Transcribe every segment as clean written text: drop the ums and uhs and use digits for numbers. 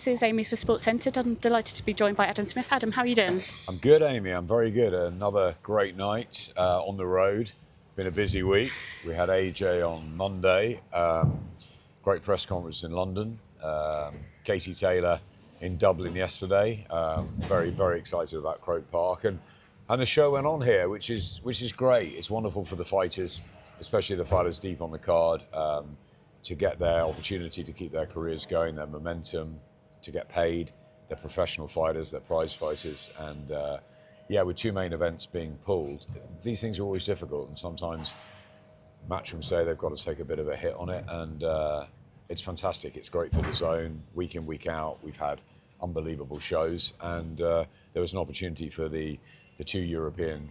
This is Amy for Sports Centred. I'm delighted to be joined by Adam Smith. Adam, how are you doing? I'm good, Amy. I'm very good. Another great night on the road. Been a busy week. We had AJ on Monday. Great press conference in London. Katie Taylor in Dublin yesterday. Very, very excited about Croke Park, and the show went on here, which is great. It's wonderful for the fighters, especially the fighters deep on the card, to get their opportunity to keep their careers going, their momentum, to get paid. They're professional fighters, they're prize fighters, and with two main events being pulled, these things are always difficult, and sometimes Matchroom say they've got to take a bit of a hit on it, and it's fantastic. It's great for the zone, week in, week out. We've had unbelievable shows, and there was an opportunity for the two European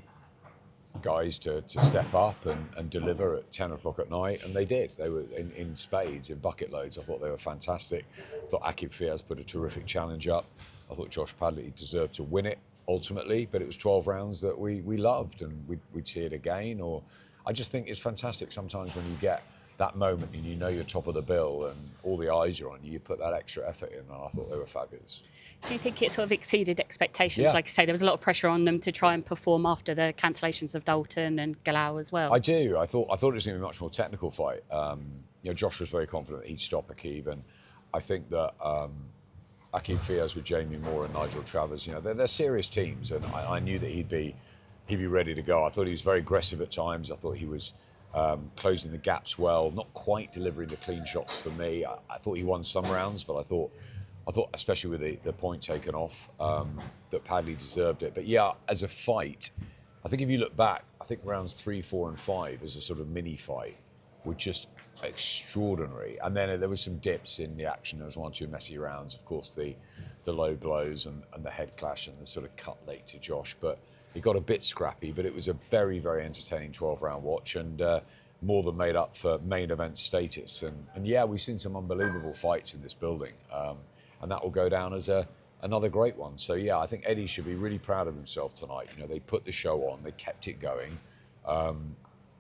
guys to step up and deliver at 10 o'clock at night, and they did. They were in spades, in bucket loads. I thought they were fantastic. I thought Akib Fiaz put a terrific challenge up. I thought Josh Padley deserved to win it ultimately, but it was 12 rounds that we loved, and we'd see it again. Or I just think it's fantastic sometimes when you get that moment and you know you're top of the bill and all the eyes are on you, you put that extra effort in, and I thought they were fabulous. Do you think it sort of exceeded expectations? Yeah. Like I say, there was a lot of pressure on them to try and perform after the cancellations of Dalton and Galao as well. I do. I thought it was going to be a much more technical fight. Josh was very confident that he'd stop Akib, and I think that Akib Fiaz with Jamie Moore and Nigel Travers, they're serious teams, and I knew that he'd be ready to go. I thought he was very aggressive at times. I thought he was closing the gaps well, not quite delivering the clean shots for me. I thought he won some rounds, but I thought especially with the point taken off, that Padley deserved it. But yeah, as a fight, I think if you look back, I think rounds 3, 4 and 5 as a sort of mini fight were just extraordinary. And then there was some dips in the action. There was 1 or 2 messy rounds. Of course, the low blows and the head clash and the sort of cut late to Josh. But it got a bit scrappy, but it was a very, very entertaining 12-round watch, and more than made up for main event status. And yeah, we've seen some unbelievable fights in this building, and that will go down as another great one. So yeah, I think Eddie should be really proud of himself tonight. They put the show on, they kept it going.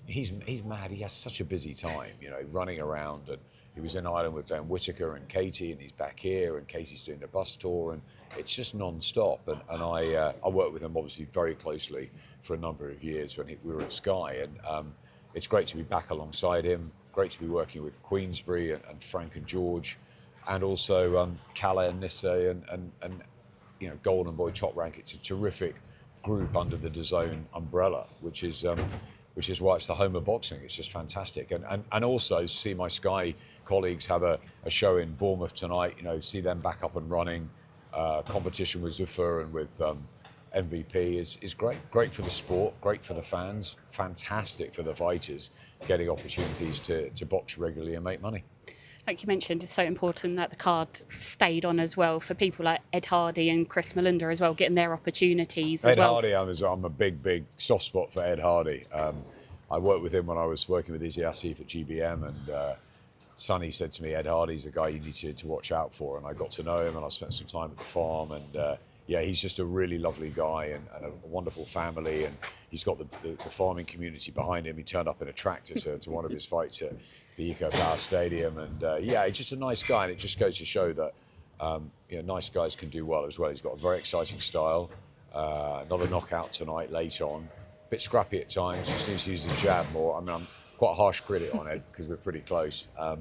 He's mad. He has such a busy time, running around, and he was in Ireland with Ben Whittaker and Katie, and he's back here, and Katie's doing the bus tour, and it's just non-stop. And I worked with him obviously very closely for a number of years when we were at Sky, and it's great to be back alongside him. Great to be working with Queensbury and Frank and George, and also Calais and Nisse and Golden Boy Top Rank. It's a terrific group under the DAZN umbrella, which is why it's the home of boxing. It's just fantastic. And also see my Sky colleagues have a show in Bournemouth tonight, see them back up and running. Competition with Zufar and with MVP is great. Great for the sport, great for the fans, fantastic for the fighters getting opportunities to box regularly and make money. Like you mentioned, it's so important that the card stayed on as well for people like Ed Hardy and Chris Malunda as well, getting their opportunities as well. Ed Hardy, I'm a big soft spot for Ed Hardy. I worked with him when I was working with Izzy Asif at GBM, and Sonny said to me, Ed Hardy's a guy you need to watch out for, and I got to know him, and I spent some time at the farm, and he's just a really lovely guy and a wonderful family, and he's got the farming community behind him. He turned up in a tractor to one of his fights at the Eco Power Stadium, and he's just a nice guy, and it just goes to show that nice guys can do well as well. He's got a very exciting style. Another knockout tonight, late on. Bit scrappy at times, just needs to use his jab more. I mean, I'm quite a harsh critic on Ed because we're pretty close. I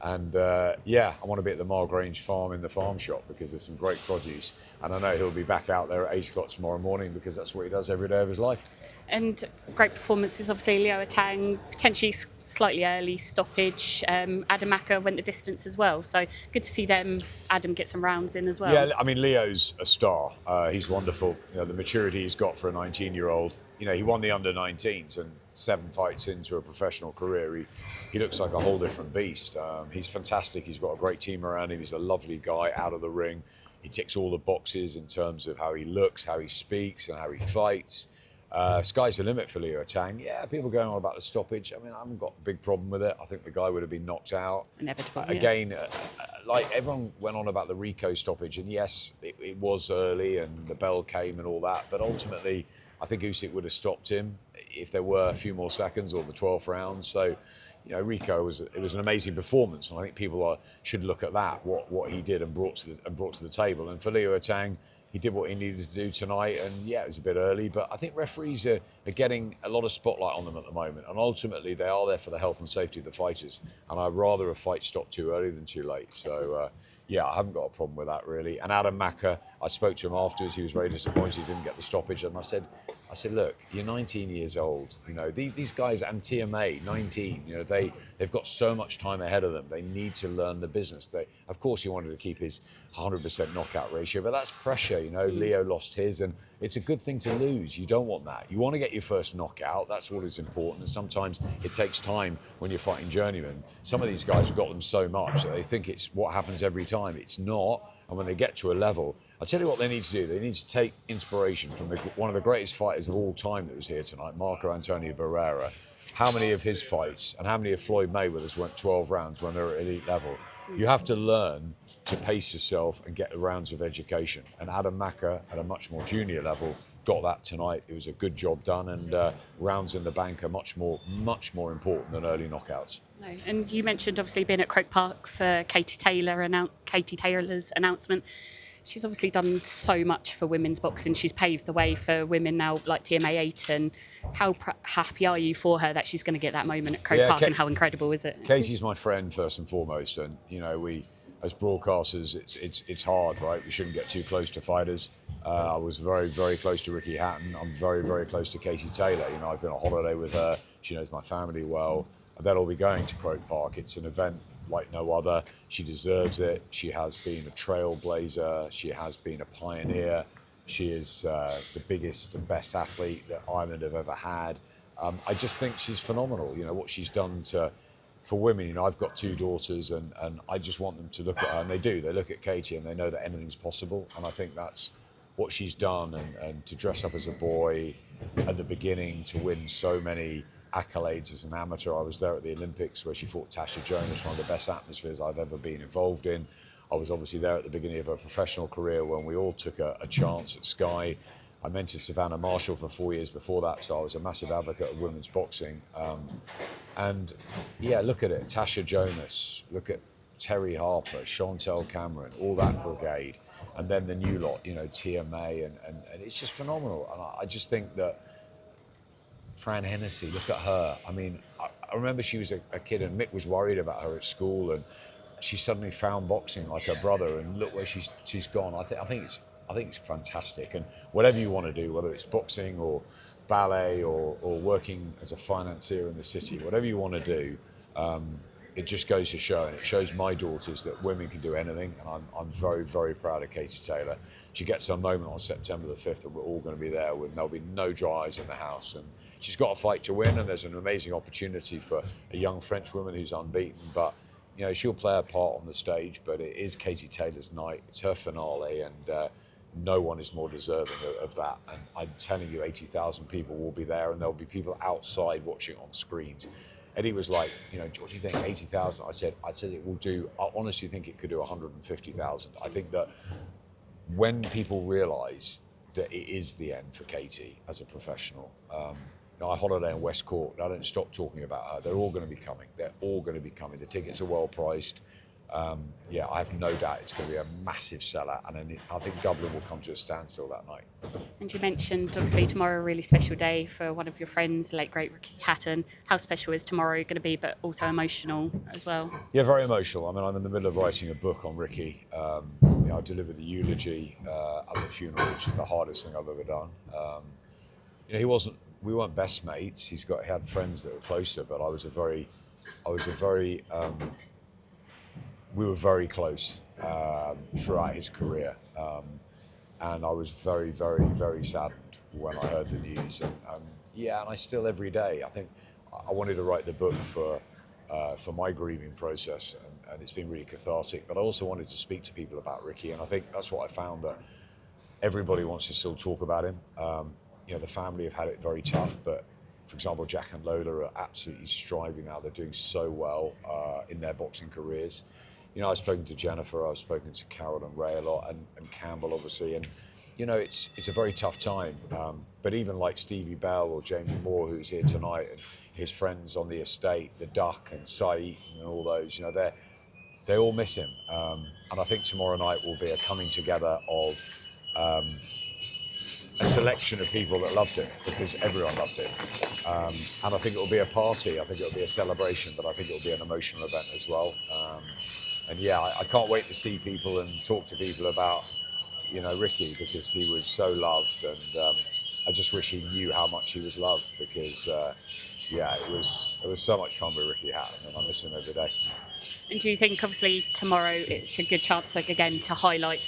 want to be at the Margrange farm in the farm shop because there's some great produce, and I know he'll be back out there at 8 o'clock tomorrow morning because that's what he does every day of his life. And great performances, obviously. Leo Atang, potentially slightly early stoppage. Adam Acker went the distance as well, so good to see Adam get some rounds in as well. Yeah, I mean, Leo's a star. He's wonderful. The maturity he's got for a 19-year-old. He won the under-19s, and 7 fights into a professional career, he looks like a whole different beast. He's fantastic. He's got a great team around him. He's a lovely guy out of the ring. He ticks all the boxes in terms of how he looks, how he speaks, and how he fights. Sky's the limit for Leo Tang. Yeah, people going on about the stoppage. I mean, I haven't got a big problem with it. I think the guy would have been knocked out. Inevitable. Again, like everyone went on about the Rico stoppage, and yes, it was early and the bell came and all that, but ultimately, I think Usyk would have stopped him if there were a few more seconds or the 12th round. So, Rico it was an amazing performance, and I think people should look at that, what he did and brought to the table. And for Leo Tang, he did what he needed to do tonight, and yeah, it was a bit early, but I think referees are getting a lot of spotlight on them at the moment, and ultimately they are there for the health and safety of the fighters, and I'd rather a fight stop too early than too late. So yeah, I haven't got a problem with that really. And Adam Maka, I spoke to him afterwards. He was very disappointed he didn't get the stoppage, and I said, look, you're 19 years old. These guys and TMA, 19. They've got so much time ahead of them. They need to learn the business. Of course, he wanted to keep his 100% knockout ratio, but that's pressure. Leo lost his, and it's a good thing to lose. You don't want that. You want to get your first knockout. That's what is important. And sometimes it takes time when you're fighting journeymen. Some of these guys have got them so much that they think it's what happens every time. It's not. And when they get to a level, I'll tell you what they need to do. They need to take inspiration from one of the greatest fighters of all time that was here tonight, Marco Antonio Barrera. How many of his fights and how many of Floyd Mayweather's went 12 rounds when they're at elite level? You have to learn to pace yourself and get the rounds of education. And Adam Maka, at a much more junior level, got that tonight. It was a good job done, and rounds in the bank are much more important than early knockouts. No. And you mentioned obviously being at Croke Park for Katie Taylor's announcement. She's obviously done so much for women's boxing. She's paved the way for women now like TMA 8. And how happy are you for her that she's going to get that moment at Croke Park, and how incredible is it? Katie's my friend first and foremost, and we as broadcasters, it's hard, right? We shouldn't get too close to fighters. I was very, very close to Ricky Hatton. I'm very, very close to Katie Taylor. I've been on holiday with her. She knows my family well. They'll all be going to Croke Park. It's an event like no other. She deserves it. She has been a trailblazer. She has been a pioneer. She is the biggest and best athlete that Ireland have ever had. I just think she's phenomenal. What she's done for women. I've got 2 daughters, and I just want them to look at her, and they do. They look at Katie and they know that anything's possible, and I think that's what she's done, and to dress up as a boy at the beginning, to win so many accolades as an amateur. I was there at the Olympics where she fought Tasha Jonas, one of the best atmospheres I've ever been involved in. I was obviously there at the beginning of her professional career when we all took a chance at Sky. I mentored Savannah Marshall for 4 years before that, so I was a massive advocate of women's boxing. And yeah, look at it, Tasha Jonas, look at Terry Harper, Chantel Cameron, all that brigade. And then the new lot, TMA, and it's just phenomenal. And I just think that Fran Hennessy, look at her. I mean, I remember she was a kid, and Mick was worried about her at school, and she suddenly found boxing like her brother, and look where she's gone. I think it's fantastic. And whatever you want to do, whether it's boxing or ballet or working as a financier in the city, whatever you want to do, it just goes to show, and it shows my daughters that women can do anything, and I'm very, very proud of Katie Taylor. She gets her moment on September the 5th, and we're all going to be there, and there'll be no dry eyes in the house. And she's got a fight to win, and there's an amazing opportunity for a young French woman who's unbeaten. But she'll play a part on the stage, but it is Katie Taylor's night. It's her finale, and no one is more deserving of that. And I'm telling you, 80,000 people will be there, and there'll be people outside watching on screens. Eddie was like, what do you think, 80,000? I said it will do, I honestly think it could do 150,000. I think that when people realise that it is the end for Katie as a professional, I holiday in West Cork, I don't stop talking about her. They're all going to be coming. They're all going to be coming. The tickets are well priced. I have no doubt it's going to be a massive sellout, and I think Dublin will come to a standstill that night. And you mentioned obviously tomorrow a really special day for one of your friends, late great Ricky Hatton. How special is tomorrow going to be, but also emotional as well? Yeah, very emotional. I mean, I'm in the middle of writing a book on Ricky. I delivered the eulogy at the funeral, which is the hardest thing I've ever done. We weren't best mates. He had friends that were closer, but we were very close throughout his career. And I was very, very, very saddened when I heard the news. And I still, every day, I think I wanted to write the book for my grieving process, and it's been really cathartic. But I also wanted to speak to people about Ricky, and I think that's what I found, that everybody wants to still talk about him. The family have had it very tough, but for example, Jack and Lola are absolutely striving now. They're doing so well in their boxing careers. I've spoken to Jennifer, I've spoken to Carol and Ray a lot, and Campbell, obviously, and it's a very tough time. But even like Stevie Bell or Jamie Moore, who's here tonight, and his friends on the estate, the Duck and Saeed and all those, they all miss him. And I think tomorrow night will be a coming together of a selection of people that loved him, because everyone loved him. And I think it will be a party. I think it will be a celebration, but I think it will be an emotional event as well. And yeah, I can't wait to see people and talk to people about, Ricky, because he was so loved, and I just wish he knew how much he was loved, because yeah, it was so much fun with Ricky Hatton, and I miss him every day. And do you think, obviously, tomorrow it's a good chance, again, to highlight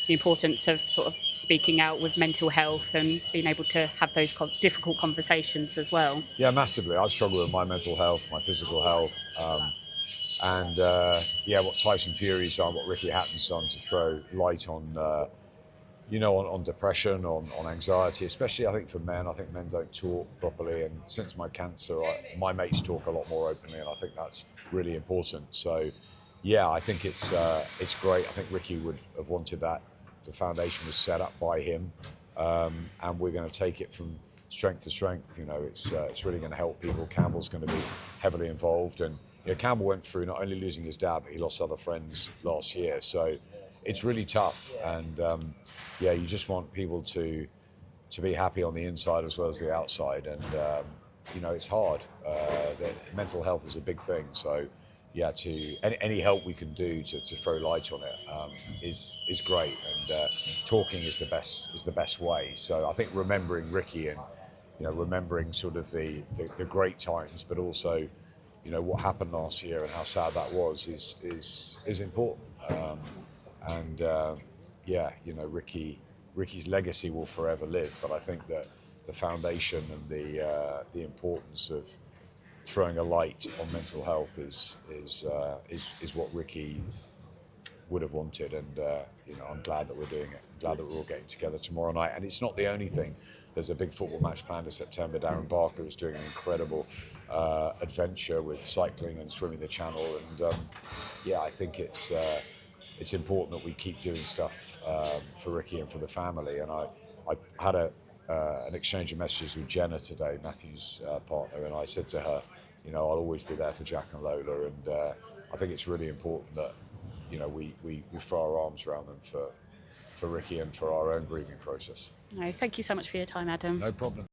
the importance of sort of speaking out with mental health and being able to have those difficult conversations as well? Yeah, massively. I've struggled with my mental health, my physical health, and yeah, what Tyson Fury's done, what Ricky Hatton's done to throw light on, on depression, on anxiety, especially I think for men. I think men don't talk properly, and since my cancer, my mates talk a lot more openly, and I think that's really important. So, yeah, I think it's great. I think Ricky would have wanted that. The foundation was set up by him, and we're going to take it from strength to strength. It's really going to help people. Campbell's going to be heavily involved, and Campbell went through not only losing his dad, but he lost other friends last year. So it's really tough, and yeah, you just want people to be happy on the inside as well as the outside, and it's hard. Mental health is a big thing, so yeah, any help we can do to throw light on it is great, and talking is the best way. So I think remembering Ricky and remembering sort of the great times, but also what happened last year and how sad that was is important. And yeah, Ricky's legacy will forever live. But I think that the foundation and the importance of throwing a light on mental health is what Ricky would have wanted, and I'm glad that we're doing it. I'm glad that we're all getting together tomorrow night, and it's not the only thing. There's a big football match planned in September. Darren Barker is doing an incredible adventure with cycling and swimming the Channel, and yeah, I think it's important that we keep doing stuff for Ricky and for the family. And I had an exchange of messages with Jenna today, Matthew's partner, and I said to her, I'll always be there for Jack and Lola, and I think it's really important that we throw our arms around them for Ricky and for our own grieving process. No, thank you so much for your time, Adam. No problem.